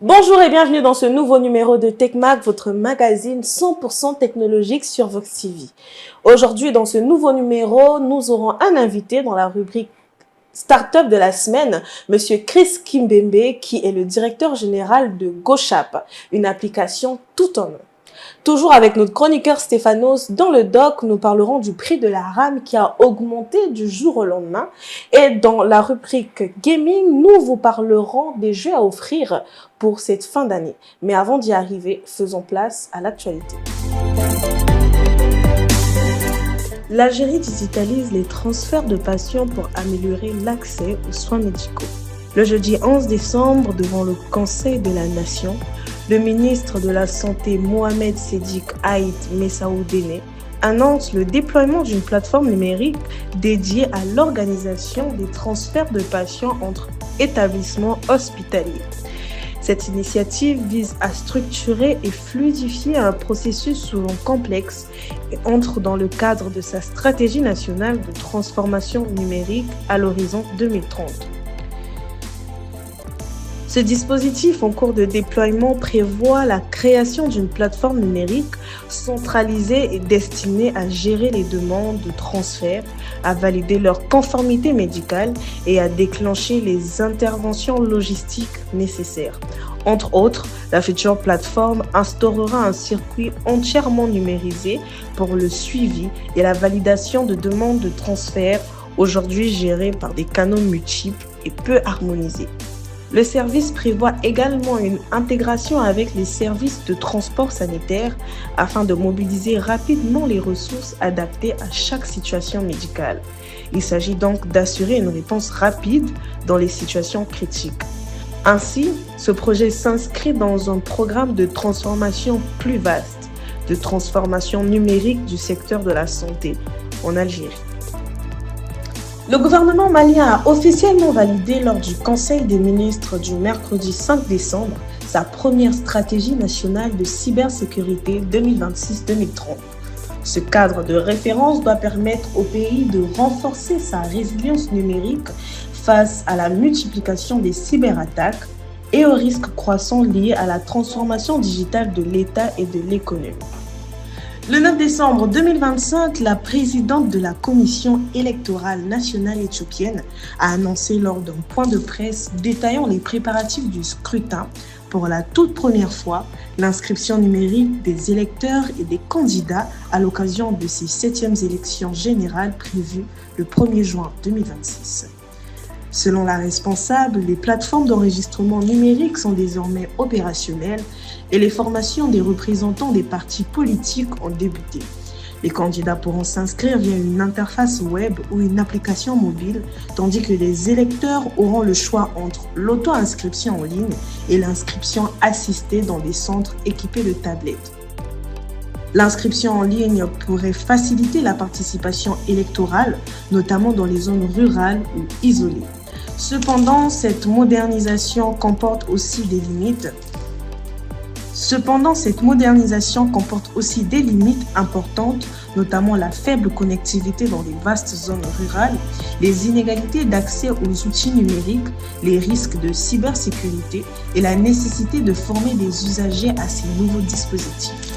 Bonjour et bienvenue dans ce nouveau numéro de TechMag, votre magazine 100% technologique sur Vox TV. Aujourd'hui, dans ce nouveau numéro, nous aurons un invité dans la rubrique Startup de la semaine, Monsieur Chris Kimbembe, qui est le directeur général de GoShap, une application tout en un. Toujours avec notre chroniqueur Stéphanos, dans le doc, nous parlerons du prix de la RAM qui a augmenté du jour au lendemain. Et dans la rubrique Gaming, nous vous parlerons des jeux à offrir pour cette fin d'année. Mais avant d'y arriver, faisons place à l'actualité. L'Algérie digitalise les transferts de patients pour améliorer l'accès aux soins médicaux. Le jeudi 11 décembre, devant le Conseil de la Nation, le ministre de la Santé Mohamed Sédik Aït Messaoudene annonce le déploiement d'une plateforme numérique dédiée à l'organisation des transferts de patients entre établissements hospitaliers. Cette initiative vise à structurer et fluidifier un processus souvent complexe et entre dans le cadre de sa stratégie nationale de transformation numérique à l'horizon 2030. Ce dispositif en cours de déploiement prévoit la création d'une plateforme numérique centralisée et destinée à gérer les demandes de transfert, à valider leur conformité médicale et à déclencher les interventions logistiques nécessaires. Entre autres, la future plateforme instaurera un circuit entièrement numérisé pour le suivi et la validation de demandes de transfert, aujourd'hui gérées par des canaux multiples et peu harmonisés. Le service prévoit également une intégration avec les services de transport sanitaire afin de mobiliser rapidement les ressources adaptées à chaque situation médicale. Il s'agit donc d'assurer une réponse rapide dans les situations critiques. Ainsi, ce projet s'inscrit dans un programme de transformation plus vaste, de transformation numérique du secteur de la santé en Algérie. Le gouvernement malien a officiellement validé lors du Conseil des ministres du mercredi 5 décembre sa première stratégie nationale de cybersécurité 2026-2030. Ce cadre de référence doit permettre au pays de renforcer sa résilience numérique face à la multiplication des cyberattaques et aux risques croissants liés à la transformation digitale de l'État et de l'économie. Le 9 décembre 2025, la présidente de la Commission électorale nationale éthiopienne a annoncé lors d'un point de presse détaillant les préparatifs du scrutin pour la toute première fois l'inscription numérique des électeurs et des candidats à l'occasion de ces 7e élections générales prévues le 1er juin 2026. Selon la responsable, les plateformes d'enregistrement numérique sont désormais opérationnelles et les formations des représentants des partis politiques ont débuté. Les candidats pourront s'inscrire via une interface web ou une application mobile, tandis que les électeurs auront le choix entre l'auto-inscription en ligne et l'inscription assistée dans des centres équipés de tablettes. L'inscription en ligne pourrait faciliter la participation électorale, notamment dans les zones rurales ou isolées. Cependant, cette modernisation comporte aussi des limites importantes, notamment la faible connectivité dans les vastes zones rurales, les inégalités d'accès aux outils numériques, les risques de cybersécurité et la nécessité de former des usagers à ces nouveaux dispositifs.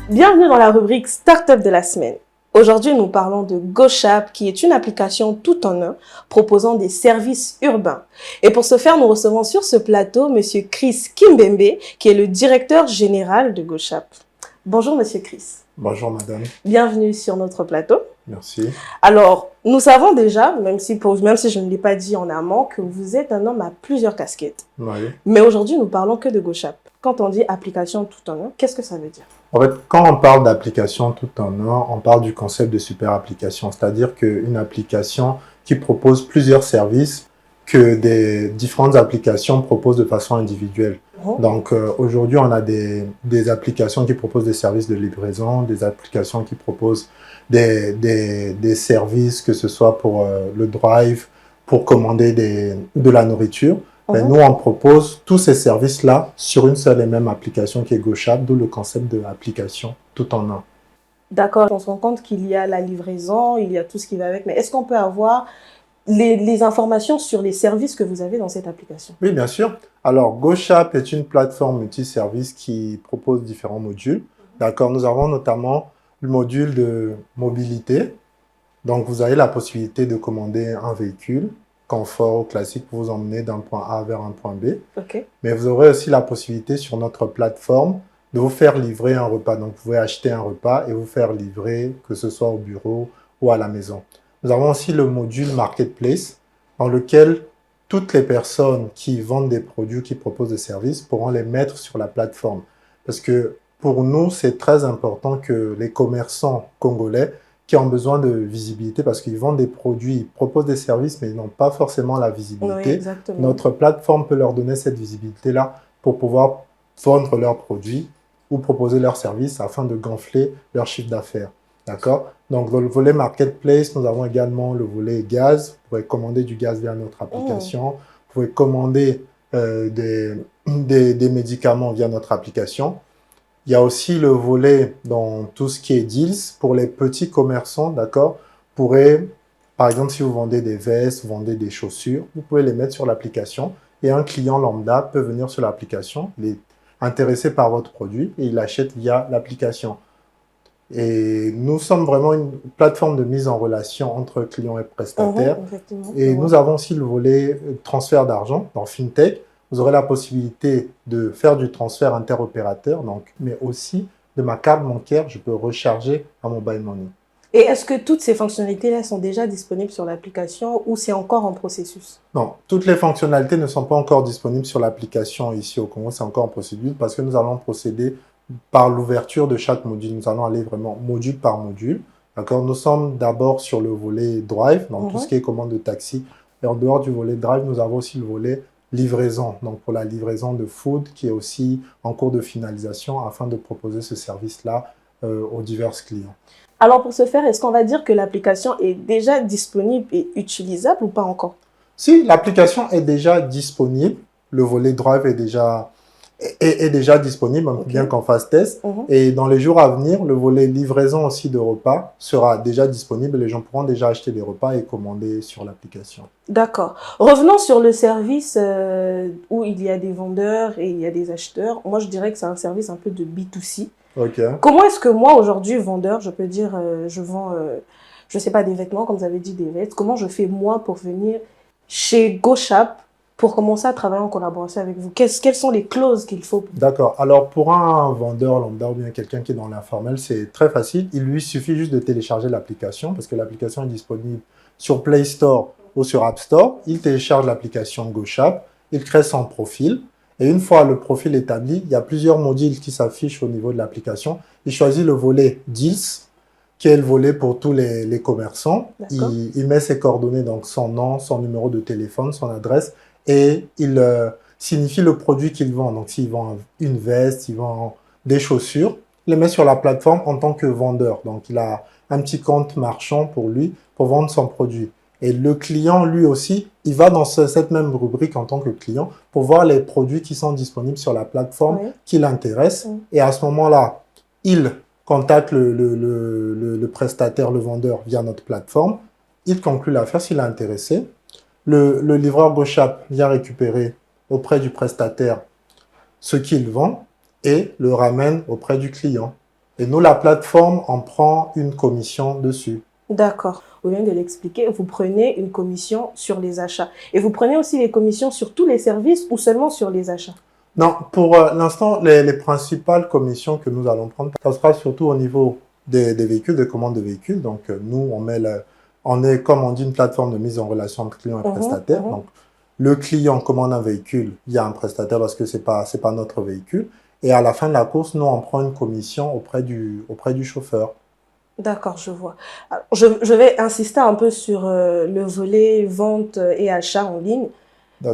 Bienvenue dans la rubrique Startup de la semaine. Aujourd'hui, nous parlons de GoShap, qui est une application tout en un, proposant des services urbains. Et pour ce faire, nous recevons sur ce plateau Monsieur Chris Kimbembe, qui est le directeur général de GoShap. Bonjour Monsieur Chris. Bonjour madame. Bienvenue sur notre plateau. Merci. Alors, nous savons déjà, même si je ne l'ai pas dit en amont, que vous êtes un homme à plusieurs casquettes. Oui. Mais aujourd'hui, nous parlons que de GoShap. Quand on dit application tout en un, qu'est-ce que ça veut dire? En fait, quand on parle d'application tout en un, on parle du concept de super application, c'est-à-dire qu'une application qui propose plusieurs services que des différentes applications proposent de façon individuelle. Donc aujourd'hui, on a des applications qui proposent des services de livraison, des applications qui proposent des services, que ce soit pour le drive, pour commander de la nourriture. Mais nous, on propose tous ces services-là sur une seule et même application qui est GoShap, d'où le concept de application tout en un. D'accord, on se rend compte qu'il y a la livraison, il y a tout ce qui va avec, mais est-ce qu'on peut avoir les informations sur les services que vous avez dans cette application. Oui, bien sûr. Alors, GoShop est une plateforme multiservice qui propose différents modules. D'accord, nous avons notamment le module de mobilité. Donc, vous avez la possibilité de commander un véhicule, confort classique, pour vous emmener d'un point A vers un point B. OK. Mais vous aurez aussi la possibilité sur notre plateforme de vous faire livrer un repas. Donc, vous pouvez acheter un repas et vous faire livrer, que ce soit au bureau ou à la maison. Nous avons aussi le module Marketplace, dans lequel toutes les personnes qui vendent des produits, qui proposent des services, pourront les mettre sur la plateforme. Parce que pour nous, c'est très important que les commerçants congolais qui ont besoin de visibilité, parce qu'ils vendent des produits, ils proposent des services, mais ils n'ont pas forcément la visibilité. Oui, exactement. Notre plateforme peut leur donner cette visibilité-là pour pouvoir vendre leurs produits ou proposer leurs services afin de gonfler leur chiffre d'affaires. D'accord? Donc, dans le volet Marketplace, nous avons également le volet gaz. Vous pouvez commander du gaz via notre application. Vous pouvez commander des médicaments via notre application. Il y a aussi le volet dans tout ce qui est deals pour les petits commerçants, d'accord? Vous pourrez, par exemple, si vous vendez des vestes, vous vendez des chaussures, vous pouvez les mettre sur l'application et un client lambda peut venir sur l'application, il est intéressé par votre produit et il achète via l'application. Et nous sommes vraiment une plateforme de mise en relation entre clients et prestataires. Et nous avons aussi le volet transfert d'argent dans FinTech. Vous aurez la possibilité de faire du transfert interopérateur, donc, mais aussi de ma carte bancaire, je peux recharger à Mobile Money. Et est-ce que toutes ces fonctionnalités-là sont déjà disponibles sur l'application ou c'est encore en processus? Non, toutes les fonctionnalités ne sont pas encore disponibles sur l'application ici au Congo, c'est encore en procédure parce que nous allons procéder par l'ouverture de chaque module. Nous allons aller vraiment module par module. D'accord? Nous sommes d'abord sur le volet Drive, donc tout ce qui est commande de taxi. Et en dehors du volet Drive, nous avons aussi le volet livraison, donc pour la livraison de food qui est aussi en cours de finalisation afin de proposer ce service-là aux divers clients. Alors pour ce faire, est-ce qu'on va dire que l'application est déjà disponible et utilisable ou pas encore? Si, l'application est déjà disponible, le volet Drive est déjà disponible, bien qu'on fasse test. Et dans les jours à venir, le volet livraison aussi de repas sera déjà disponible. Les gens pourront déjà acheter des repas et commander sur l'application. D'accord. Revenons sur le service où il y a des vendeurs et il y a des acheteurs. Moi, je dirais que c'est un service un peu de B2C. Ok. Comment est-ce que moi, aujourd'hui, vendeur, je peux dire, je vends, je sais pas, des vêtements, comme vous avez dit, des vêtements. Comment je fais, moi, pour venir chez GoShop pour commencer à travailler en collaboration avec vous? Quelles sont les clauses qu'il faut? D'accord. Alors, pour un vendeur lambda ou bien quelqu'un qui est dans l'informel, c'est très facile. Il lui suffit juste de télécharger l'application parce que l'application est disponible sur Play Store ou sur App Store. Il télécharge l'application GoShop, il crée son profil. Et une fois le profil établi, il y a plusieurs modules qui s'affichent au niveau de l'application. Il choisit le volet Deals, qui est le volet pour tous les commerçants. Il met ses coordonnées, donc son nom, son numéro de téléphone, son adresse, et il signifie le produit qu'il vend. Donc s'il vend une veste, il vend des chaussures, il les met sur la plateforme en tant que vendeur. Donc il a un petit compte marchand pour lui, pour vendre son produit. Et le client, lui aussi, il va dans cette même rubrique en tant que client pour voir les produits qui sont disponibles sur la plateforme qui l'intéressent. Et à ce moment-là, il contacte le prestataire, le vendeur via notre plateforme. Il conclut l'affaire s'il est intéressé. Le livreur GoShop vient récupérer auprès du prestataire ce qu'il vend et le ramène auprès du client. Et nous, la plateforme, en prend une commission dessus. D'accord. Vous venez de l'expliquer, vous prenez une commission sur les achats. Et vous prenez aussi les commissions sur tous les services ou seulement sur les achats? Non, pour l'instant, les principales commissions que nous allons prendre, ça sera surtout au niveau des véhicules, des commandes de véhicules. Donc, nous, on est, comme on dit, une plateforme de mise en relation entre clients et prestataires. Donc, le client commande un véhicule via un prestataire parce que c'est pas notre véhicule. Et à la fin de la course, nous, on prend une commission auprès du chauffeur. D'accord, je vois. Alors, je vais insister un peu sur le volet vente et achat en ligne.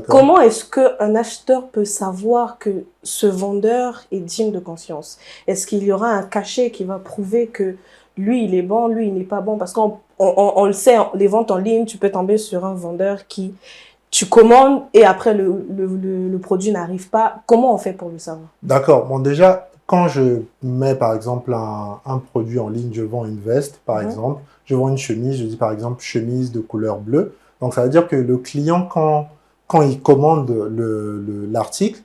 Comment est-ce qu'un acheteur peut savoir que ce vendeur est digne de confiance? Est-ce qu'il y aura un cachet qui va prouver que lui, il est bon, lui, il n'est pas bon? Parce qu'on le sait, les ventes en ligne, tu peux tomber sur un vendeur qui, tu commandes et après le produit n'arrive pas. Comment on fait pour le savoir? D'accord. Bon, déjà, quand je mets par exemple un produit en ligne, je vends une veste par exemple, je vends une chemise, je dis par exemple chemise de couleur bleue. Donc, ça veut dire que le client, quand il commande l'article,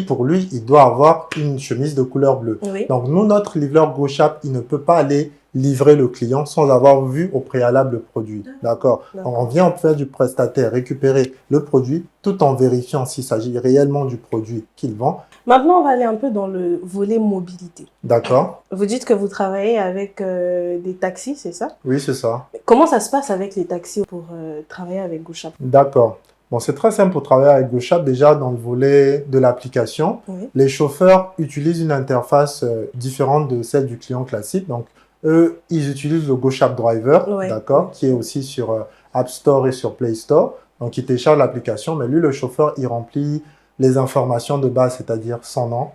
pour lui, il doit avoir une chemise de couleur bleue. Oui. Donc, nous, notre livreur GoShap, il ne peut pas aller livrer le client sans avoir vu au préalable le produit. D'accord. On vient faire du prestataire récupérer le produit tout en vérifiant s'il s'agit réellement du produit qu'il vend. Maintenant, on va aller un peu dans le volet mobilité. D'accord. Vous dites que vous travaillez avec des taxis, c'est ça? Oui, c'est ça. Comment ça se passe avec les taxis pour travailler avec GoShap? D'accord. Bon, c'est très simple pour travailler avec GoShap. Déjà, dans le volet de l'application, Oui. les chauffeurs utilisent une interface différente de celle du client classique. Donc, eux, ils utilisent le GoShap Driver, Oui. d'accord, qui est aussi sur App Store et sur Play Store. Donc, ils téléchargent l'application, mais lui, le chauffeur, il remplit les informations de base, c'est-à-dire son nom,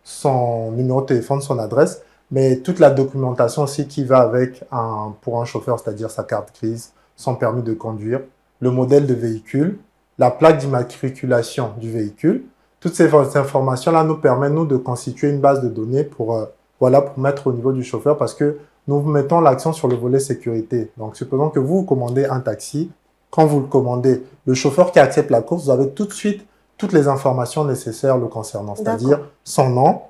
son numéro de téléphone, son adresse, mais toute la documentation aussi qui va avec pour un chauffeur, c'est-à-dire sa carte grise, son permis de conduire, le modèle de véhicule, la plaque d'immatriculation du véhicule. Toutes ces informations-là nous permettent, nous, de constituer une base de données pour mettre au niveau du chauffeur parce que nous mettons l'accent sur le volet sécurité. Donc, supposons que vous commandez un taxi. Quand vous le commandez, le chauffeur qui accepte la course, vous avez tout de suite toutes les informations nécessaires le concernant, c'est-à-dire son nom,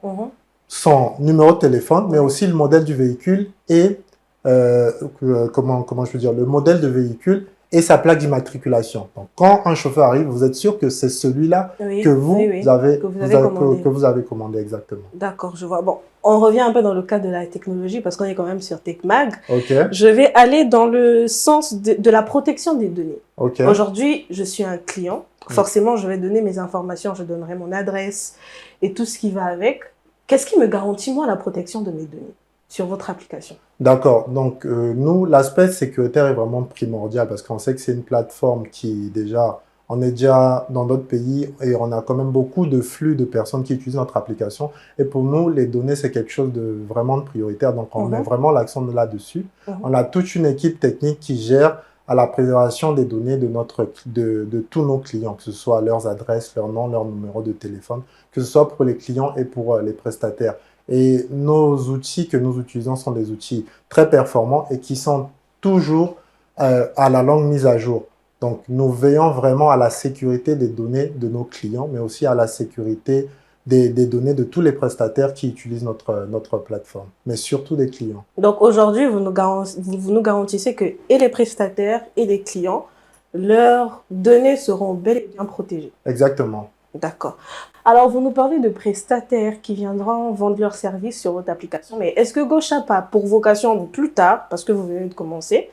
son numéro de téléphone, mais aussi le modèle du véhicule et, comment je veux dire, le modèle de véhicule et sa plaque d'immatriculation. Donc, quand un chauffeur arrive, vous êtes sûr que c'est celui-là que vous avez commandé exactement. D'accord, je vois. Bon, on revient un peu dans le cadre de la technologie parce qu'on est quand même sur TechMag. Ok. Je vais aller dans le sens de la protection des données. Ok. Aujourd'hui, je suis un client. Forcément, je vais donner mes informations, je donnerai mon adresse et tout ce qui va avec. Qu'est-ce qui me garantit, moi, la protection de mes données sur votre application? D'accord. Donc, nous, l'aspect sécuritaire est vraiment primordial parce qu'on sait que c'est une plateforme qui, déjà, on est déjà dans d'autres pays et on a quand même beaucoup de flux de personnes qui utilisent notre application. Et pour nous, les données, c'est quelque chose de vraiment prioritaire. Donc, on met vraiment l'accent là-dessus. On a toute une équipe technique qui gère à la préservation des données de tous nos clients, que ce soit leurs adresses, leur nom, leur numéro de téléphone, que ce soit pour les clients et pour les prestataires. Et nos outils que nous utilisons sont des outils très performants et qui sont toujours à la longue mise à jour. Donc, nous veillons vraiment à la sécurité des données de nos clients, mais aussi à la sécurité des données de tous les prestataires qui utilisent notre plateforme, mais surtout des clients. Donc, aujourd'hui, vous nous garantissez que et les prestataires et les clients, leurs données seront bel et bien protégées. Exactement. D'accord. Alors, vous nous parlez de prestataires qui viendront vendre leurs services sur votre application, mais est-ce que GoShap a pour vocation plus tard, parce que vous venez de commencer,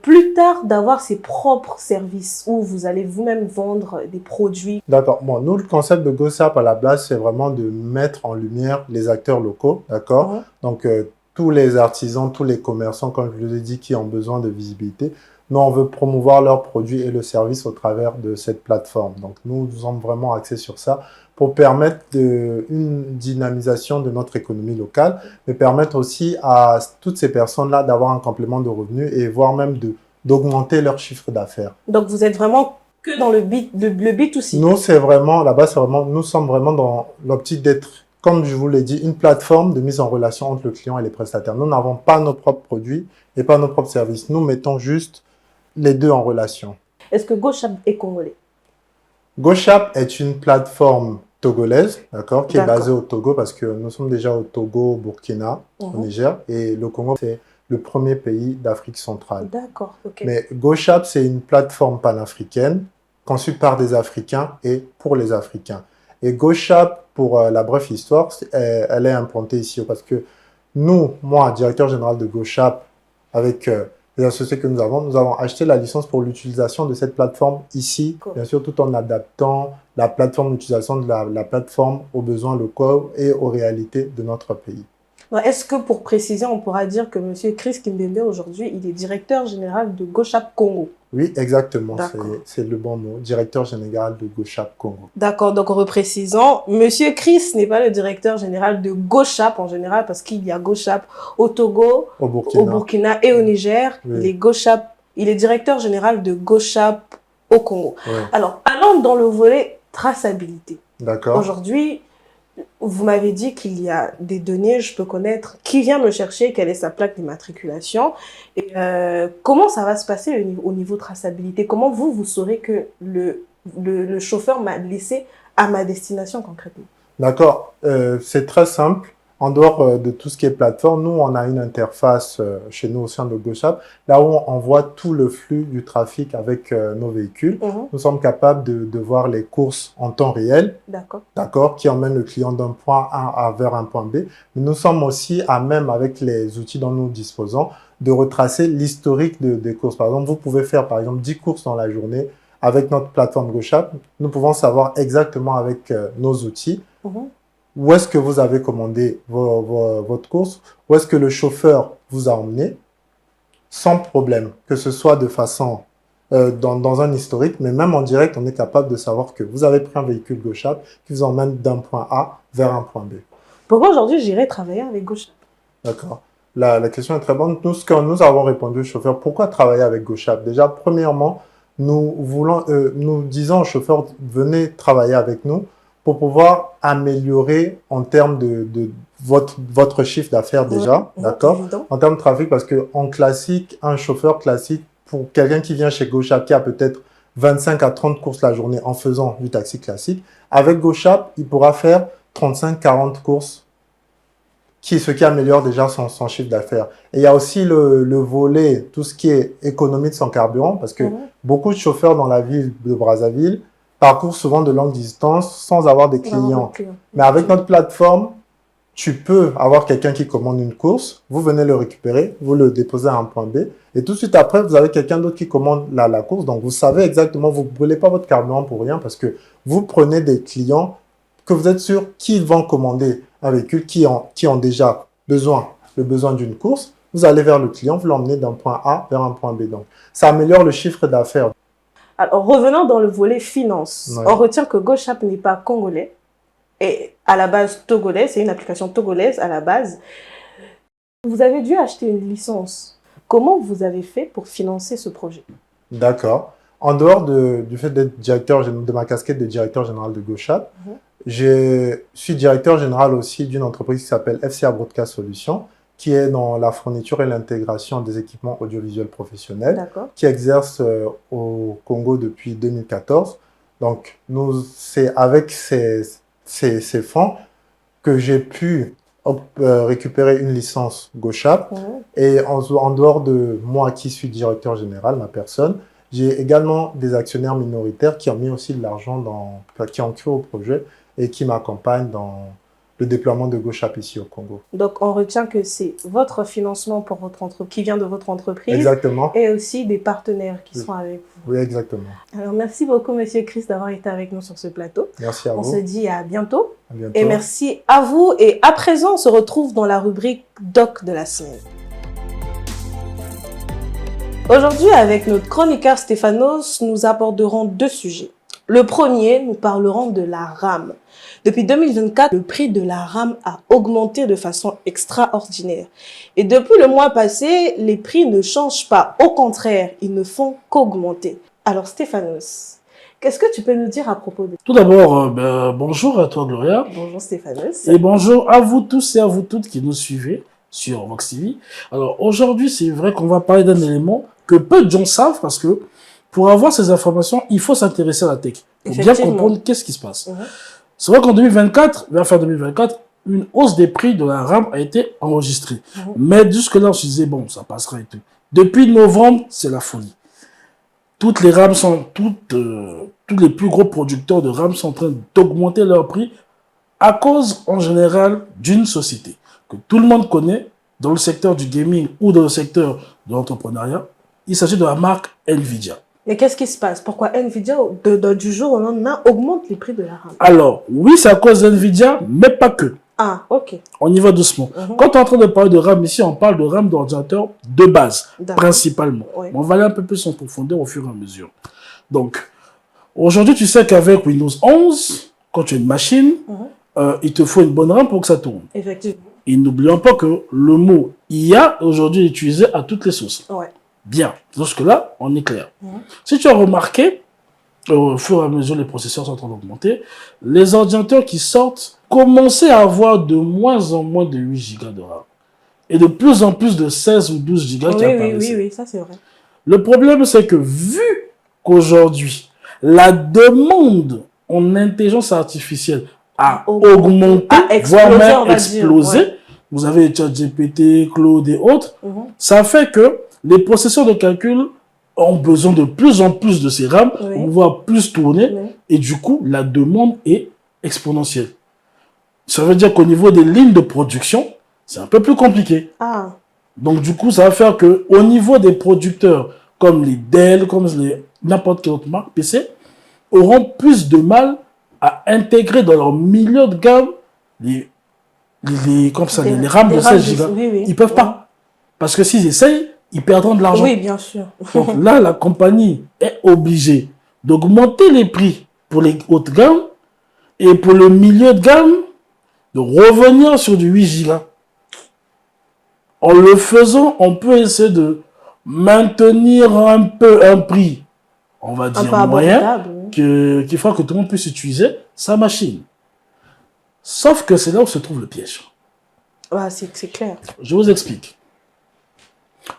plus tard d'avoir ses propres services où vous allez vous-même vendre des produits? D'accord. Bon, nous, le concept de GoShap à la base, c'est vraiment de mettre en lumière les acteurs locaux, d'accord? Donc, tous les artisans, tous les commerçants, comme je vous l'ai dit, qui ont besoin de visibilité. Nous, on veut promouvoir leurs produits et le service au travers de cette plateforme. Donc, nous sommes vraiment axés sur ça pour permettre une dynamisation de notre économie locale, mais permettre aussi à toutes ces personnes-là d'avoir un complément de revenus et voire même d'augmenter leur chiffre d'affaires. Donc, vous êtes vraiment que dans le B2C? Nous, c'est vraiment, là-bas, nous sommes vraiment dans l'optique d'être, comme je vous l'ai dit, une plateforme de mise en relation entre le client et les prestataires. Nous n'avons pas nos propres produits et pas nos propres services. Nous mettons juste les deux en relation. Est-ce que GoShap est congolais? GoShap est une plateforme togolaise, d'accord, qui est basée au Togo parce que nous sommes déjà au Togo, au Burkina, au Niger, et le Congo, c'est le premier pays d'Afrique centrale. D'accord, ok. Mais GoShap, c'est une plateforme panafricaine conçue par des Africains et pour les Africains. Et GoShap, pour la brève histoire, elle est implantée ici parce que nous, moi, directeur général de GoShap, avec les associés que nous avons acheté la licence pour l'utilisation de cette plateforme ici, bien sûr, tout en adaptant la plateforme d'utilisation de la plateforme aux besoins locaux et aux réalités de notre pays. Est-ce que, pour préciser, on pourra dire que M. Chris Kimbembe, aujourd'hui, il est directeur général de GoShap Congo? Oui, exactement, c'est le bon mot, directeur général de GoShap Congo. D'accord, donc reprécisant, M. Chris n'est pas le directeur général de GoShap en général, parce qu'il y a GoShap au Togo, au Burkina et au Niger. Oui. Il est directeur général de GoShap au Congo. Oui. Alors, allons dans le volet traçabilité. D'accord. Aujourd'hui, Vous m'avez dit qu'il y a des données, je peux connaître qui vient me chercher, quelle est sa plaque d'immatriculation, et comment ça va se passer au niveau traçabilité? Comment vous saurez que le chauffeur m'a laissé à ma destination concrètement? D'accord. C'est très simple. En dehors de tout ce qui est plateforme, nous, on a une interface chez nous au sein de GoShop, là où on voit tout le flux du trafic avec nos véhicules. Nous sommes capables de voir les courses en temps réel, d'accord, qui emmènent le client d'un point A vers un point B. Mais nous sommes aussi à même, avec les outils dont nous disposons, de retracer l'historique des courses. Par exemple, vous pouvez faire, par exemple, 10 courses dans la journée avec notre plateforme GoShop. Nous pouvons savoir exactement avec nos outils où est-ce que vous avez commandé votre course, où est-ce que le chauffeur vous a emmené, sans problème, que ce soit de façon dans un historique, mais même en direct, on est capable de savoir que vous avez pris un véhicule GoShop qui vous emmène d'un point A vers un point B. Pourquoi aujourd'hui j'irai travailler avec GoShop? D'accord. La question est très bonne. Nous, ce que nous avons répondu au chauffeur, pourquoi travailler avec GoShop? Déjà, premièrement, nous disons au chauffeur, venez travailler avec nous pour pouvoir améliorer en termes de votre chiffre d'affaires déjà, d'accord? En termes de trafic, parce que en classique, un chauffeur classique, pour quelqu'un qui vient chez GoShop, qui a peut-être 25 à 30 courses la journée en faisant du taxi classique, avec GoShop, il pourra faire 35-40 courses, ce qui améliore déjà son chiffre d'affaires. Et il y a aussi le volet, tout ce qui est économie de son carburant, parce que beaucoup de chauffeurs dans la ville de Brazzaville parcourent souvent de longues distances sans avoir des clients. Mais avec notre plateforme, tu peux avoir quelqu'un qui commande une course, vous venez le récupérer, vous le déposez à un point B, et tout de suite après, vous avez quelqu'un d'autre qui commande la course. Donc, vous savez exactement, vous ne brûlez pas votre carburant pour rien, parce que vous prenez des clients que vous êtes sûr qu'ils vont commander un véhicule, qui ont déjà le besoin d'une course. Vous allez vers le client, vous l'emmenez d'un point A vers un point B. Donc, ça améliore le chiffre d'affaires. Alors, revenons dans le volet finance. Ouais. On retient que GoShop n'est pas congolais et à la base togolais. C'est une application togolaise à la base. Vous avez dû acheter une licence. Comment vous avez fait pour financer ce projet? D'accord. En dehors du fait d'être de ma casquette de directeur général de GoShop, je suis directeur général aussi d'une entreprise qui s'appelle FCA Broadcast Solutions, qui est dans la fourniture et l'intégration des équipements audiovisuels professionnels, qui exerce au Congo depuis 2014. Donc, c'est avec ces fonds que j'ai pu récupérer une licence GoShop. Et en dehors de moi qui suis directeur général, ma personne, j'ai également des actionnaires minoritaires qui ont mis aussi de l'argent qui ont cru au projet et qui m'accompagnent dans le déploiement de GoShop ici au Congo. Donc, on retient que c'est votre financement pour votre entreprise, qui vient de votre entreprise. Exactement. Et aussi des partenaires qui sont avec vous. Oui, exactement. Alors, merci beaucoup, Monsieur Chris, d'avoir été avec nous sur ce plateau. Merci à vous. On se dit à bientôt. À bientôt. Et merci à vous. Et à présent, on se retrouve dans la rubrique Doc de la semaine. Aujourd'hui, avec notre chroniqueur Stéphanos, nous aborderons deux sujets. Le premier, nous parlerons de la RAM. Depuis 2024, le prix de la RAM a augmenté de façon extraordinaire. Et depuis le mois passé, les prix ne changent pas. Au contraire, ils ne font qu'augmenter. Alors Stéphanos, qu'est-ce que tu peux nous dire à propos de ça? Tout d'abord, bonjour à toi Gloria. Bonjour Stéphanos. Et bonjour à vous tous et à vous toutes qui nous suivez sur Vox TV. Alors aujourd'hui, c'est vrai qu'on va parler d'un élément que peu de gens savent parce que pour avoir ces informations, il faut s'intéresser à la tech. Pour bien comprendre qu'est-ce qui se passe. C'est vrai qu'en 2024, vers fin 2024, une hausse des prix de la RAM a été enregistrée. Mais jusque-là, on se disait, bon, ça passera et tout. Depuis novembre, c'est la folie. Toutes les RAM tous les plus gros producteurs de RAM sont en train d'augmenter leur prix à cause, en général, d'une société que tout le monde connaît dans le secteur du gaming ou dans le secteur de l'entrepreneuriat. Il s'agit de la marque Nvidia. Mais qu'est-ce qui se passe? Pourquoi Nvidia, du jour au lendemain, augmente les prix de la RAM? Alors, oui, c'est à cause d'Nvidia, mais pas que. Ah, ok. On y va doucement. Quand on est en train de parler de RAM ici, on parle de RAM d'ordinateur de base, principalement. Ouais. On va aller un peu plus en profondeur au fur et à mesure. Donc, aujourd'hui, tu sais qu'avec Windows 11, quand tu as une machine, il te faut une bonne RAM pour que ça tourne. Effectivement. Et n'oublions pas que le mot IA aujourd'hui est utilisé à toutes les sauces. Ouais. Bien. Jusque-là, on est clair. Si tu as remarqué, au fur et à mesure les processeurs sont en train d'augmenter, les ordinateurs qui sortent commençaient à avoir de moins en moins de 8 Go de RAM. Et de plus en plus de 16 ou 12 Go qui apparaissaient. Oui, ça c'est vrai. Le problème, c'est que vu qu'aujourd'hui, la demande en intelligence artificielle a augmenté, voire même explosé, vous avez ChatGPT, Claude et autres, ça fait que les processeurs de calcul ont besoin de plus en plus de ces RAM pour pouvoir plus tourner, et du coup, la demande est exponentielle. Ça veut dire qu'au niveau des lignes de production, c'est un peu plus compliqué. Donc, du coup, ça va faire qu'au niveau des producteurs, comme les Dell, comme n'importe quelle autre marque PC, auront plus de mal à intégrer dans leur milieu de gamme les RAM de 16 Go. Ils peuvent pas. Parce que s'ils essayent, ils perdront de l'argent. Oui, bien sûr. Donc là, la compagnie est obligée d'augmenter les prix pour les hautes gammes et pour le milieu de gamme, de revenir sur du 8 Go. En le faisant, on peut essayer de maintenir un peu un prix, on va dire moyen, qui fera que tout le monde puisse utiliser sa machine. Sauf que c'est là où se trouve le piège. C'est clair. Je vous explique.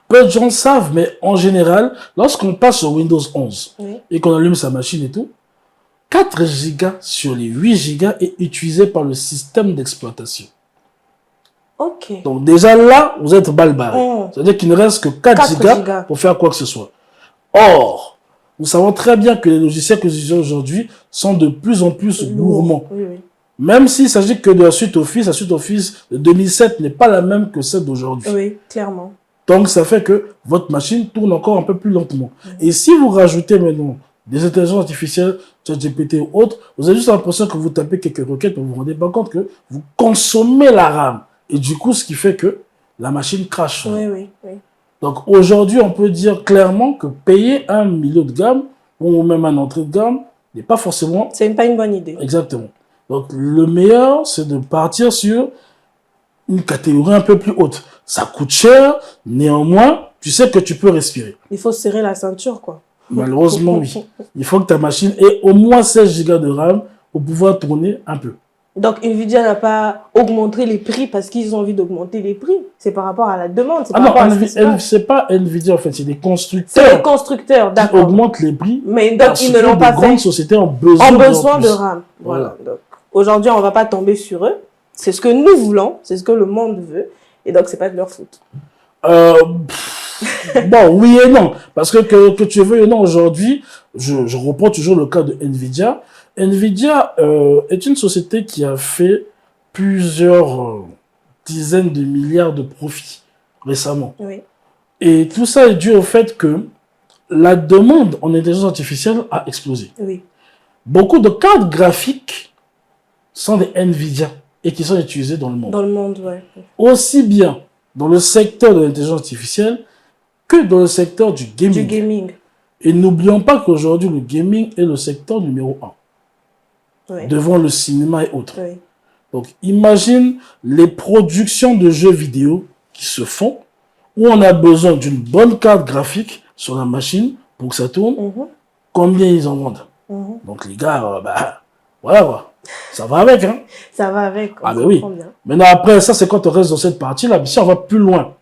Peu de gens savent, mais en général, lorsqu'on passe sur Windows 11 et qu'on allume sa machine et tout, 4 Go sur les 8 Go est utilisé par le système d'exploitation. Donc déjà là, vous êtes balle barré. C'est-à-dire qu'il ne reste que 4 Go pour faire quoi que ce soit. Or, nous savons très bien que les logiciels que nous utilisons aujourd'hui sont de plus en plus gourmands. Même s'il s'agit que de la suite Office de 2007 n'est pas la même que celle d'aujourd'hui. Oui, clairement. Donc ça fait que votre machine tourne encore un peu plus lentement. Et si vous rajoutez maintenant des intelligences artificielles, ChatGPT ou autres, vous avez juste l'impression que vous tapez quelques requêtes, mais vous ne vous rendez pas compte que vous consommez la RAM. Et du coup, ce qui fait que la machine crache. Donc aujourd'hui, on peut dire clairement que payer un milieu de gamme ou même un entrée de gamme n'est pas forcément... C'est pas une bonne idée. Exactement. Donc le meilleur, c'est de partir sur une catégorie un peu plus haute. Ça coûte cher, néanmoins, tu sais que tu peux respirer. Il faut serrer la ceinture, quoi. Malheureusement, oui. Il faut que ta machine ait au moins 16 Go de RAM pour pouvoir tourner un peu. Donc, Nvidia n'a pas augmenté les prix parce qu'ils ont envie d'augmenter les prix. C'est par rapport à la demande. C'est pas Nvidia, en fait. C'est des constructeurs. C'est des constructeurs, d'accord. Qui augmentent les prix. Mais donc, ils ne l'ont pas fait. Les grandes sociétés ont besoin de RAM. Voilà. Aujourd'hui, on ne va pas tomber sur eux. C'est ce que nous voulons. C'est ce que le monde veut. Et donc, c'est pas de leur faute. Bon, oui et non. Parce que tu veux ou non, aujourd'hui, je reprends toujours le cas de Nvidia. Nvidia est une société qui a fait plusieurs dizaines de milliards de profits récemment. Et tout ça est dû au fait que la demande en intelligence artificielle a explosé. Beaucoup de cartes graphiques sont des Nvidia et qui sont utilisées dans le monde. Dans le monde, Aussi bien dans le secteur de l'intelligence artificielle que dans le secteur du gaming. Et n'oublions pas qu'aujourd'hui, le gaming est le secteur numéro 1. Devant le cinéma et autres. Donc, imagine les productions de jeux vidéo qui se font, où on a besoin d'une bonne carte graphique sur la machine pour que ça tourne. Combien ils en vendent? Donc, les gars, voilà quoi. Ça va avec, hein. Ça va avec. Oui. Maintenant, après, ça, c'est quand on reste dans cette partie-là. Mais si on va plus loin,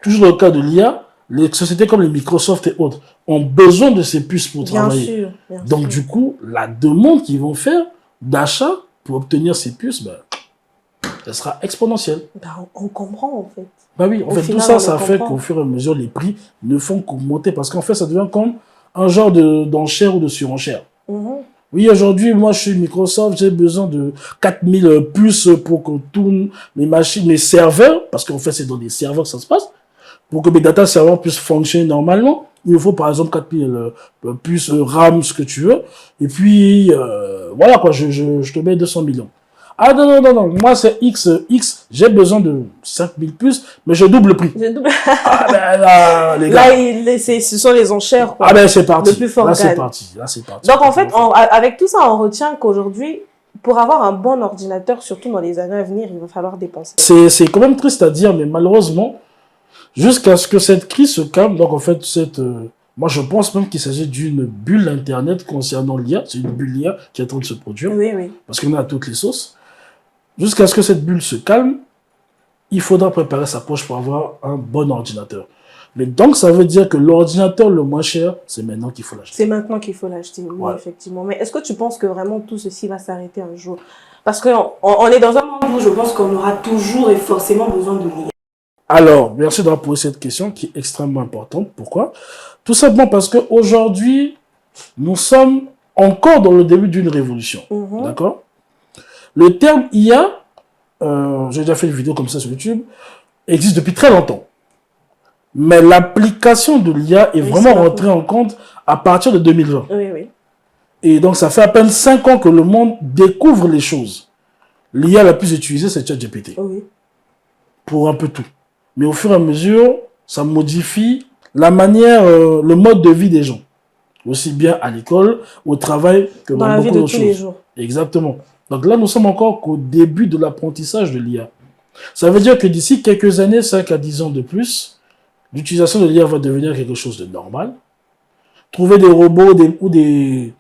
toujours dans le cas de l'IA, les sociétés comme les Microsoft et autres ont besoin de ces puces pour travailler. Bien Donc, sûr. du coup, la demande qu'ils vont faire d'achat pour obtenir ces puces, elle sera exponentielle. On comprend, en fait. Oui, en fait, tout ça, ça fait qu'au fur et à mesure, les prix ne font qu'augmenter. Parce qu'en fait, ça devient comme un genre d'enchère ou de surenchère. Oui, aujourd'hui, moi, je suis Microsoft, j'ai besoin de 4000 puces pour que tous mes machines, mes serveurs, parce qu'en fait, c'est dans des serveurs que ça se passe, pour que mes data serveurs puissent fonctionner normalement. Il me faut par exemple 4000 puces RAM, ce que tu veux. Et puis, voilà quoi, je te mets 200 millions. Ah non, moi c'est X, j'ai besoin de 5000 puces, mais je double le prix. Ah là, les gars. Là, ce sont les enchères, quoi. Ah ben c'est parti. Le plus fort là gagne. C'est parti. Donc en fait, avec tout ça, on retient qu'aujourd'hui, pour avoir un bon ordinateur, surtout dans les années à venir, il va falloir dépenser. C'est quand même triste à dire, mais malheureusement, jusqu'à ce que cette crise se calme, donc en fait, cette Moi, je pense même qu'il s'agit d'une bulle Internet concernant l'IA. C'est une bulle IA qui est en train de se produire. Oui, oui. Parce qu'on a toutes les sauces. Jusqu'à ce que cette bulle se calme, il faudra préparer sa poche pour avoir un bon ordinateur. Mais donc, ça veut dire que l'ordinateur le moins cher, c'est maintenant qu'il faut l'acheter. C'est maintenant qu'il faut l'acheter, oui, Ouais. effectivement. Mais est-ce que tu penses que vraiment tout ceci va s'arrêter un jour? Parce qu'on est dans un monde où je pense qu'on aura toujours et forcément besoin de l'IA. Alors, merci d'avoir posé cette question qui est extrêmement importante. Pourquoi? Tout simplement parce qu'aujourd'hui, nous sommes encore dans le début d'une révolution. D'accord? Le terme IA, j'ai déjà fait une vidéo comme ça sur YouTube, existe depuis très longtemps. Mais l'application de l'IA est vraiment rentrée en compte à partir de 2020. Oui, oui. Et donc, ça fait à peine 5 ans que le monde découvre les choses. L'IA la plus utilisée, c'est ChatGPT. Oui. Pour un peu tout. Mais au fur et à mesure, ça modifie la manière, le mode de vie des gens. Aussi bien à l'école, au travail, que dans dans la vie beaucoup de d'autres tous les choses. jours. Exactement. Donc là, nous sommes encore qu'au début de l'apprentissage de l'IA. Ça veut dire que d'ici quelques années, 5 à 10 ans de plus, l'utilisation de l'IA va devenir quelque chose de normal. Trouver des robots ou des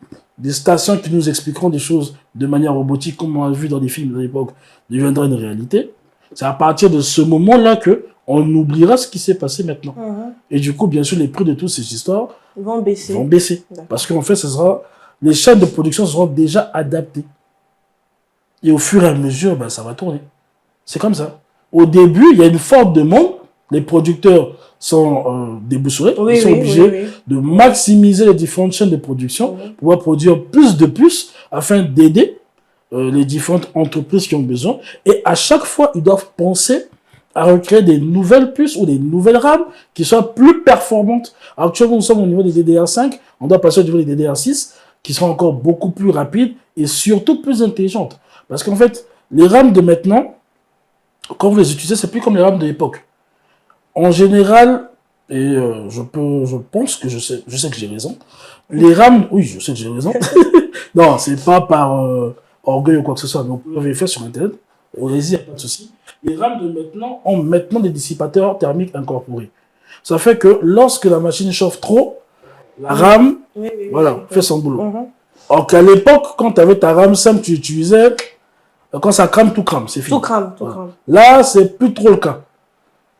stations qui nous expliqueront des choses de manière robotique, comme on a vu dans des films de l'époque, deviendra une réalité. C'est à partir de ce moment-là que on oubliera ce qui s'est passé maintenant. Et du coup, bien sûr, les prix de toutes ces histoires Vont baisser. vont baisser. Parce qu'en fait, les chaînes de production seront déjà adaptées. Et au fur et à mesure, ben, ça va tourner. C'est comme ça. Au début, il y a une forte demande. Les producteurs sont déboussolés. Oui, Ils sont oui, obligés oui, oui. de maximiser les différentes chaînes de production pour pouvoir produire plus de puces afin d'aider les différentes entreprises qui ont besoin. Et à chaque fois, ils doivent penser à recréer des nouvelles puces ou des nouvelles RAM qui soient plus performantes. Actuellement, nous sommes au niveau des DDR5. On doit passer au niveau des DDR6 qui seront encore beaucoup plus rapides et surtout plus intelligentes. Parce qu'en fait, les RAM de maintenant, quand vous les utilisez, c'est plus comme les RAM de l'époque. En général, et je pense que je sais que j'ai raison. Les RAM, oui, je sais que j'ai raison. Non, c'est pas par orgueil ou quoi que ce soit, mais on peut vérifier sur Internet. Allez-y, il n'y a pas de souci. Les RAM de maintenant ont maintenant des dissipateurs thermiques incorporés. Ça fait que lorsque la machine chauffe trop, la RAM, fait son boulot. Alors qu'à l'époque, quand tu avais ta RAM simple, tu utilisais, quand ça crame, tout crame, c'est fini. Tout crame, tout crame. Là, c'est plus trop le cas.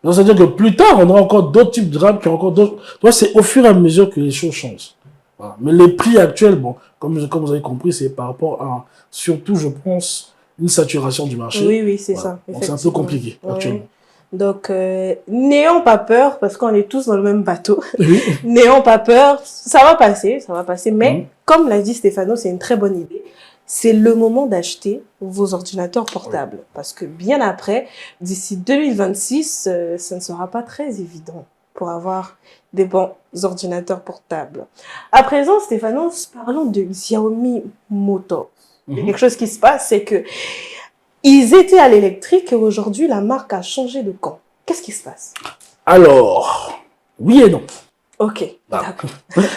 Donc, c'est-à-dire que plus tard, on aura encore d'autres types de RAM qui ont encore d'autres. C'est au fur et à mesure que les choses changent. Voilà. Mais les prix actuels, bon, comme vous avez compris, c'est par rapport à, surtout, je pense, une saturation du marché. Oui, oui, c'est voilà. ça. Donc, c'est un peu compliqué actuellement. Donc, n'ayons pas peur, parce qu'on est tous dans le même bateau. N'ayons pas peur, ça va passer. Mais, comme l'a dit Stéphano, c'est une très bonne idée. C'est le moment d'acheter vos ordinateurs portables. Parce que bien après, d'ici 2026, ça ne sera pas très évident pour avoir des bons ordinateurs portables. À présent, Stéphano, parlons de Xiaomi Motors. Il y a quelque chose qui se passe, c'est que ils étaient à l'électrique et aujourd'hui, la marque a changé de camp. Qu'est-ce qui se passe? Alors, oui et non. Ok, d'accord.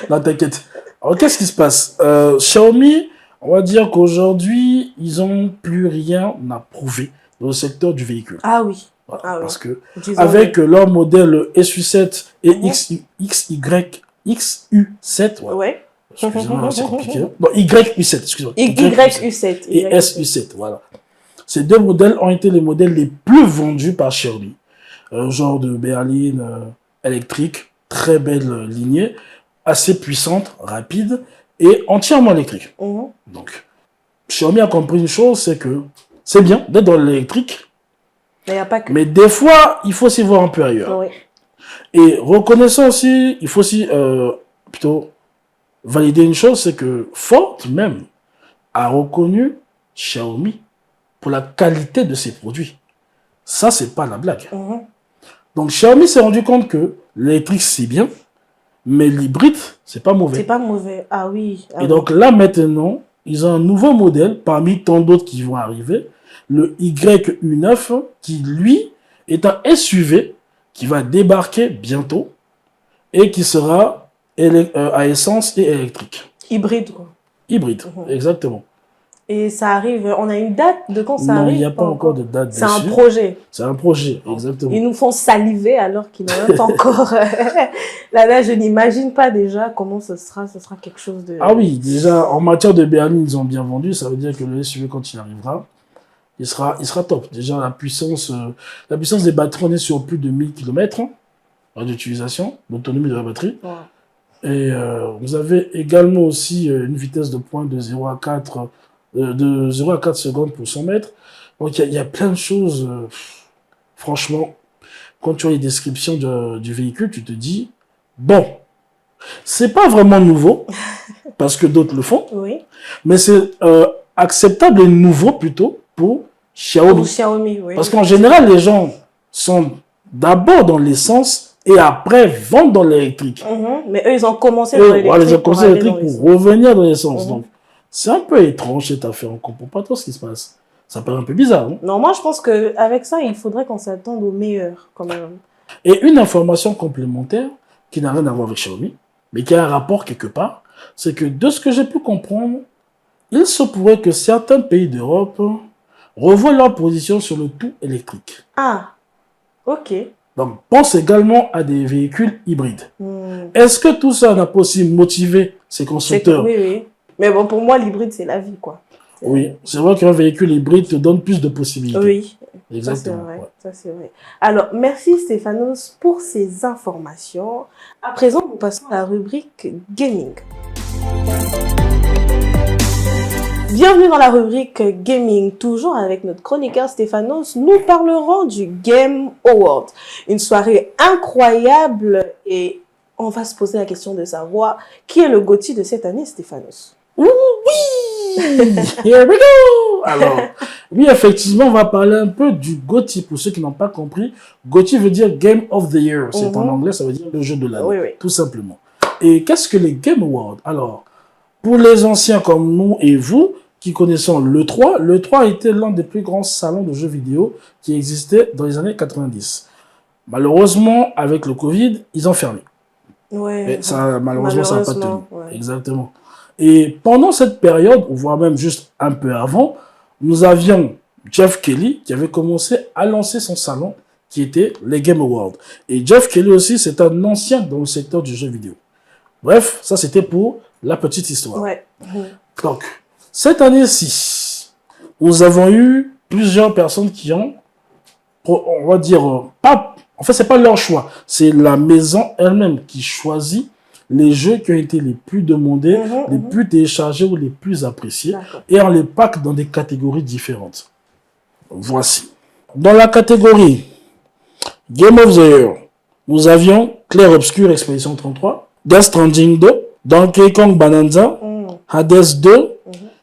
Non, t'inquiète. Alors, qu'est-ce qui se passe? Xiaomi, on va dire qu'aujourd'hui, ils n'ont plus rien à prouver dans le secteur du véhicule. Ah oui. Voilà, Ah oui. parce que Disons avec leur modèle SU7 et XU7, ouais. Excusez-moi, c'est compliqué. Non, YU7, excusez-moi. YU7. Et SU7, voilà. Ces deux modèles ont été les modèles les plus vendus par Xiaomi. Genre de berline électrique, très belle lignée, assez puissante, rapide et entièrement électrique. Donc, Xiaomi a compris une chose, c'est que c'est bien d'être dans l'électrique, mais il n'y a pas que. Mais des fois, il faut s'y voir un peu ailleurs. Oui. Et reconnaissons aussi, il faut aussi plutôt valider une chose, c'est que Ford même a reconnu Xiaomi pour la qualité de ses produits. Ça, c'est pas la blague. Donc Xiaomi s'est rendu compte que l'électrique, c'est bien, mais l'hybride, c'est pas mauvais. C'est pas mauvais. Ah oui. Et donc là, maintenant, ils ont un nouveau modèle parmi tant d'autres qui vont arriver, le YU9, qui lui est un SUV qui va débarquer bientôt et qui sera à essence et électrique. Hybride, quoi. Hybride, exactement. Et ça arrive, on a une date de quand ça arrive? Non, il n'y a pas encore de date dessus. C'est un projet. C'est un projet, exactement. Ils nous font saliver alors qu'ils n'ont même pas encore... Là, je n'imagine pas déjà comment ce sera. Ce sera quelque chose de... Ah oui, déjà, en matière de berline, ils ont bien vendu. Ça veut dire que le SUV, quand il arrivera, il sera top. Déjà, la puissance des batteries, on est sur plus de 1000 km d'utilisation, d'autonomie de la batterie. Ouais. Et vous avez également aussi une vitesse de pointe de 0 à 4 secondes pour 100 mètres. Donc, il y a plein de choses. Franchement, quand tu as les descriptions du véhicule, tu te dis, bon, c'est pas vraiment nouveau, parce que d'autres le font, oui. Mais c'est acceptable et nouveau plutôt pour Xiaomi. Pour Xiaomi, oui. Parce qu'en général, les gens sont d'abord dans l'essence et après vendent dans l'électrique. Mais eux, ils ont commencé dans l'électrique. Ils ont commencé l'électrique pour revenir dans l'essence. Donc, c'est un peu étrange cette affaire. On ne comprend pas trop ce qui se passe. Ça paraît un peu bizarre. Hein? Non, moi, je pense qu'avec ça, il faudrait qu'on s'attende au meilleur, quand même. Et une information complémentaire qui n'a rien à voir avec Xiaomi, mais qui a un rapport quelque part, c'est que de ce que j'ai pu comprendre, il se pourrait que certains pays d'Europe revoient leur position sur le tout électrique. Ah, ok. Donc, pense également à des véhicules hybrides. Est-ce que tout ça n'a pas aussi motivé ces constructeurs? Oui. Mais bon, pour moi, l'hybride, c'est la vie, quoi. Oui, c'est vrai qu'un véhicule hybride te donne plus de possibilités. Oui, exactement. Ça c'est vrai. Alors, merci Stéphanos pour ces informations. À présent, nous passons à la rubrique Gaming. Bienvenue dans la rubrique Gaming, toujours avec notre chroniqueur Stéphanos. Nous parlerons du Game Award. Une soirée incroyable et on va se poser la question de savoir qui est le GOTY de cette année, Stéphanos. Oui! Here we go! Alors, oui, effectivement, on va parler un peu du GOTY. Pour ceux qui n'ont pas compris, GOTY veut dire Game of the Year. C'est en anglais, ça veut dire le jeu de l'année, tout simplement. Et qu'est-ce que les Game Awards? Alors, pour les anciens comme nous et vous, qui connaissons l'E3 était l'un des plus grands salons de jeux vidéo qui existait dans les années 90. Malheureusement, avec le Covid, ils ont fermé. Ouais, malheureusement, ça n'a pas tenu. Ouais. Exactement. Et pendant cette période, voire même juste un peu avant, nous avions Jeff Keighley qui avait commencé à lancer son salon qui était les Game Awards. Et Jeff Keighley aussi, c'est un ancien dans le secteur du jeu vidéo. Bref, ça c'était pour la petite histoire. Ouais. Donc, cette année-ci, nous avons eu plusieurs personnes qui ont, on va dire, pas, en fait, c'est pas leur choix, c'est la maison elle-même qui choisit les jeux qui ont été les plus demandés, les plus téléchargés ou les plus appréciés, et on les pack dans des catégories différentes. Voici. Dans la catégorie Game of the Year, nous avions Clair Obscur Expedition 33, Death Stranding 2, Donkey Kong Bonanza, Hades 2,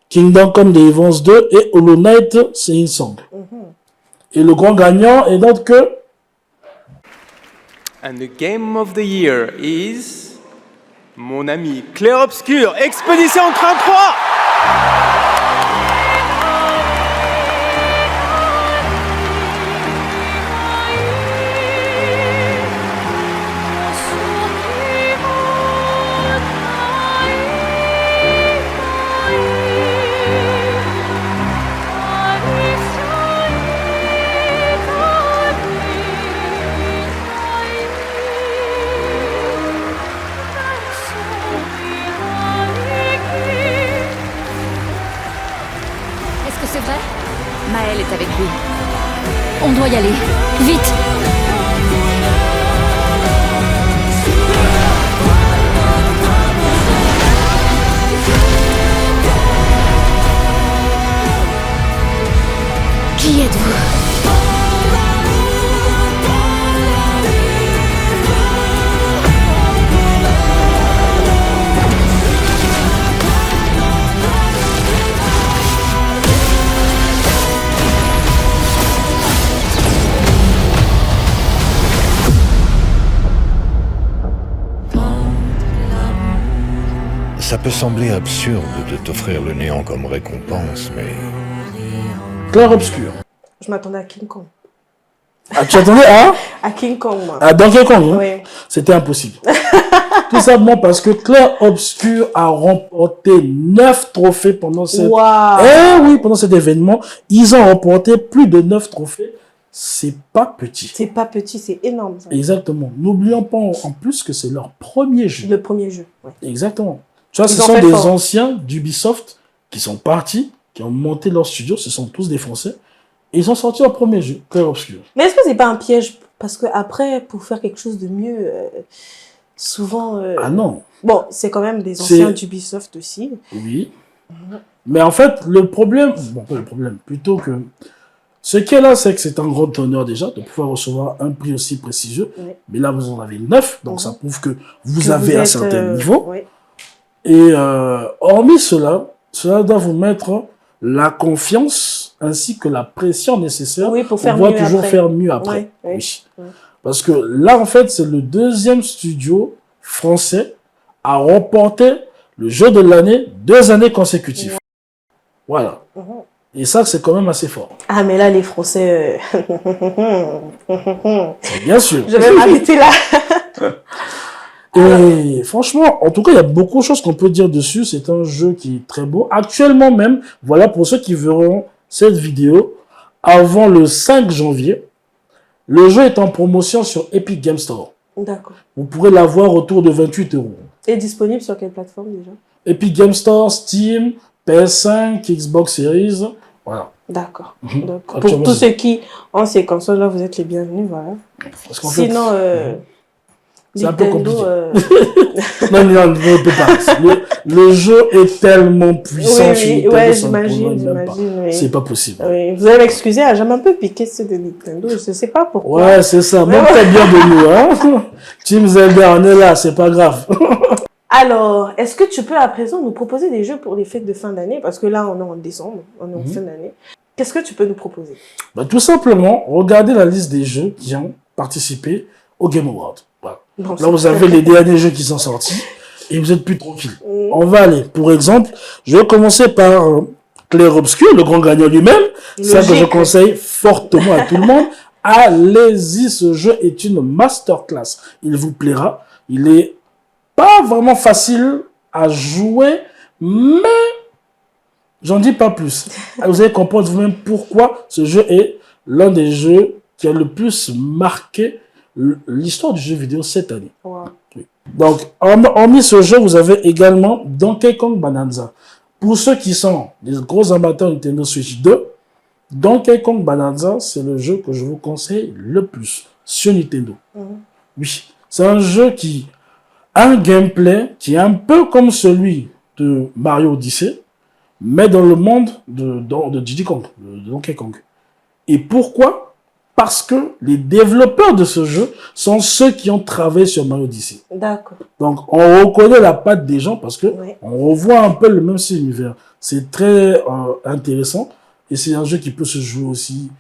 Kingdom Come Deliverance 2 et Hollow Knight Singing Song. Et le grand gagnant est donc que... And the Game of the Year is... Mon ami Clair Obscur, Expédition 33. Maël est avec lui. On doit y aller. Vite! Qui êtes-vous? Ça peut sembler absurde de t'offrir le néant comme récompense, mais... Clair Obscur. Je m'attendais à King Kong. Ah, tu attendais à King Kong, moi. À Donkey Kong, hein? Oui. C'était impossible. Tout simplement parce que Clair Obscur a remporté 9 trophées pendant cette... Waouh. Eh oui, pendant cet événement, ils ont remporté plus de 9 trophées. C'est pas petit. C'est pas petit, c'est énorme. Ça. Exactement. N'oublions pas en plus que c'est leur premier jeu. Le premier jeu. Ouais. Exactement. Tu vois, Ils ce ont sont fait des fort. anciens d'Ubisoft qui sont partis, qui ont monté leur studio, ce sont tous des Français. Et ils ont sorti leur premier jeu, Clair Obscur. Mais est-ce que c'est pas un piège? Parce que après, pour faire quelque chose de mieux, souvent. Ah non. Bon, c'est quand même des C'est- anciens d'Ubisoft aussi. Oui. Mais en fait, le problème, bon, pas le problème, plutôt que ce qui est là, c'est que c'est un grand honneur déjà de pouvoir recevoir un prix aussi prestigieux. Oui. Mais là, vous en avez 9, donc Mhm. ça prouve que vous Que avez vous un êtes, certain niveau. oui. Et hormis cela, cela doit vous mettre la confiance ainsi que la pression nécessaire Oui, pour faire pouvoir mieux toujours après. faire mieux après. Oui, oui. Oui. Oui. Parce que là, en fait, c'est le deuxième studio français à remporter le jeu de l'année 2 années consécutives. Voilà. Mhm. Et ça, c'est quand même assez fort. Ah, mais là, les Français. Bien sûr. Je vais m'arrêter là. Et franchement, en tout cas, il y a beaucoup de choses qu'on peut dire dessus. C'est un jeu qui est très beau. Actuellement même, voilà, pour ceux qui verront cette vidéo, avant le 5 janvier, le jeu est en promotion sur Epic Game Store. D'accord. Vous pourrez l'avoir autour de 28 €. Et disponible sur quelle plateforme déjà? Epic Game Store, Steam, PS5, Xbox Series. Voilà. D'accord. Mhm. Donc, pour Actuellement, tous c'est- ceux qui ont ces consoles-là, vous êtes les bienvenus, voilà. Parce qu'en fait, Sinon, c'est un peu Nintendo, compliqué. non, ne peut pas. Le jeu est tellement puissant oui, sur oui, Nintendo, ouais, ça ne pourrait j'imagine, même pas. j'imagine. Oui. C'est pas possible. Oui. Vous allez m'excuser, j'aime un peu piqué ceux de Nintendo, je sais pas pourquoi. Ouais, c'est ça. Même pas bien de nous, hein. Team Zelda, on est là, c'est pas grave. Alors, est-ce que tu peux à présent nous proposer des jeux pour les fêtes de fin d'année? Parce que là, on est en décembre, on est en fin d'année. Qu'est-ce que tu peux nous proposer? Bah, tout simplement, regardez la liste des jeux qui ont participé au Game Award. Voilà. Non, Là, vous avez les derniers jeux qui sont sortis et vous êtes plus tranquille. Mm. On va aller. Pour exemple, je vais commencer par Clair Obscur, le grand gagnant lui-même. Ça que je Logique. conseille fortement à tout le monde. Allez-y, ce jeu est une masterclass. Il vous plaira. Il est pas vraiment facile à jouer, mais j'en dis pas plus. Vous allez comprendre vous-même pourquoi ce jeu est l'un des jeux qui a le plus marqué l'histoire du jeu vidéo cette année. Wow. Donc, hormis ce jeu, vous avez également Donkey Kong Bonanza. Pour ceux qui sont des gros amateurs de Nintendo Switch 2, Donkey Kong Bonanza, c'est le jeu que je vous conseille le plus sur Nintendo. Mhm. Oui, c'est un jeu qui a un gameplay qui est un peu comme celui de Mario Odyssey, mais dans le monde de Diddy Kong, de Donkey Kong. Et pourquoi? Parce que les développeurs de ce jeu sont ceux qui ont travaillé sur Mario Odyssey. D'accord. Donc, on reconnaît la patte des gens parce que Oui. on revoit un peu le même style univers. C'est très intéressant et c'est un jeu qui peut se jouer aussi.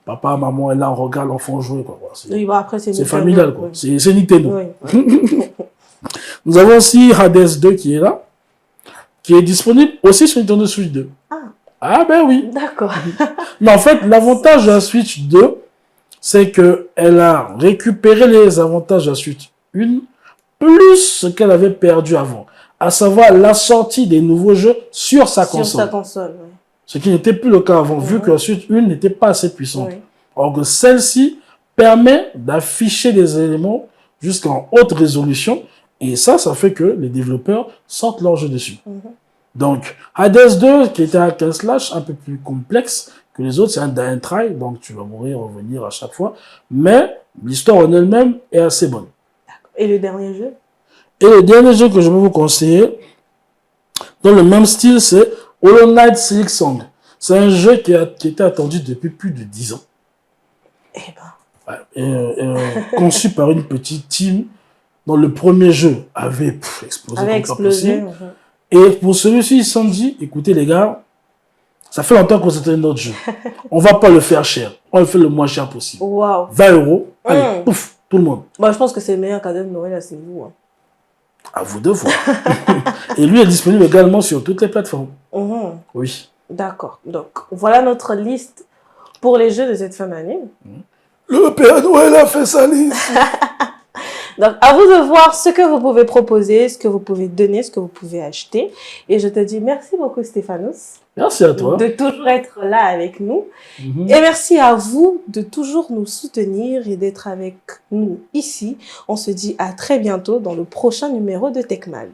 Papa, maman est là, on regarde l'enfant jouer. Quoi. Voilà, c'est Oui, bon, après, c'est Nintendo, familial. Quoi. oui. C'est Nintendo. Oui. Nous avons aussi Hades 2 qui est là, qui est disponible aussi sur Nintendo Switch 2. Ah. Ah ben oui. D'accord. Mais en fait, l'avantage de la Switch 2, c'est qu'elle a récupéré les avantages de la Switch 1, plus ce qu'elle avait perdu avant. À savoir la sortie des nouveaux jeux sur sa Sur console. sa console, oui. Ce qui n'était plus le cas avant, vu que la Switch 1 n'était pas assez puissante. Oui. Or que celle-ci permet d'afficher des éléments jusqu'en haute résolution. Et ça fait que les développeurs sortent leur jeu dessus. Mhm. Donc, Hades 2, qui était un hack and slash un peu plus complexe que les autres, c'est un die and try, donc tu vas mourir, revenir à chaque fois. Mais l'histoire en elle-même est assez bonne. Et le dernier jeu? Et le dernier jeu que je vais vous conseiller, dans le même style, c'est Hollow Knight Silk Song. C'est un jeu qui était attendu depuis plus de 10 ans. Eh ben. Ouais, conçu par une petite team dont le premier jeu avait explosé. Avait comme pas explosé. possible. Et pour celui-ci, ils se sont dit, écoutez les gars, ça fait longtemps qu'on s'attendait notre jeu. On va pas le faire cher. On le fait le moins cher possible. Waouh. 20 €. Allez, pouf, tout le monde. Bon, je pense que c'est le meilleur cadeau de Noël, là, c'est vous. Hein. À vous de voir. Et lui est disponible également sur toutes les plateformes. Mhm. Oui. D'accord. Donc, voilà notre liste pour les jeux de cette fin d'année. Le Père Noël a fait sa liste. Donc, à vous de voir ce que vous pouvez proposer, ce que vous pouvez donner, ce que vous pouvez acheter. Et je te dis merci beaucoup, Stéphanos. Merci à toi. De toujours être là avec nous. Mhm. Et merci à vous de toujours nous soutenir et d'être avec nous ici. On se dit à très bientôt dans le prochain numéro de TechMag.